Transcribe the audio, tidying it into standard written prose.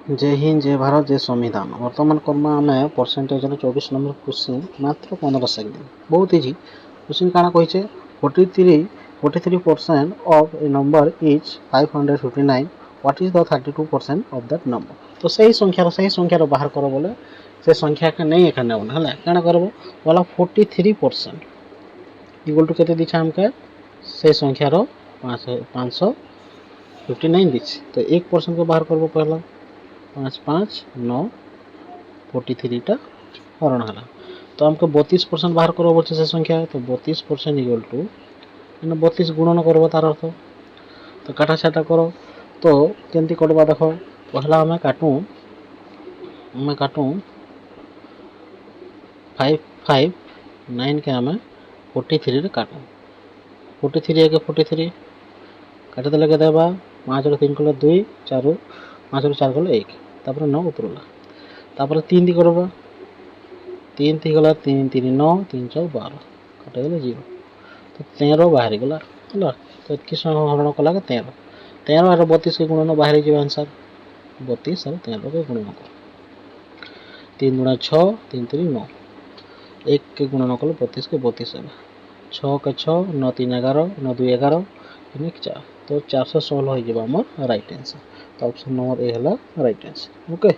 जय हिंद जय भारत जय संविधान। वर्तमान कर्मा आम परसेंटेज 24 नंबर क्वेश्चन मात्र 15 सेकेंड बहुत इजी। क्वेश्चन काना कहिछे 43% of A number is 559 what is the 32% of that number. तो सही संख्यार बाहर करो बोले से संख्या के नहीं एखाने बोले हला काना करबो वाला 43% इक्वल टू केते दिछा हमके से संख्यार 559 दिछ। तो 1% को बाहर करबो पहला 5 5 9 43 टा हरण है। तो हमको 32% बाहर करो बोलছে से संख्या। तो 32% इक्वल टू 32 गुणन करबो तार अर्थ। तो काटा छाटा करो तो केमती करबा देखो पहला हमें काटू 5 5 9 के हमें 43 रे काटू 43 के 43 काटे देले के देबा 5 रो 3 कले 2 4 5 रो 4 कले 1 तापर 9 उतरला तापर 3 दी करबा 3 थी गला 3 3 9 3 4 12 काटे देले 0 तो 13 बाहर गला हला। तो इतकी हरण कला के 13 13 और 32 के गुणन बाहर जे आंसर 32 और 13 के गुणन कर 3 गुणा 6 3 3 9 1 के गुणन कल 32 के 32 है 6 के 6 9 3 11 9 2 11 1 4 तो 416 हो जेबा हमर राइट आंसर। तो ऑप्शन नंबर ए हला राइट आंसर। ओके।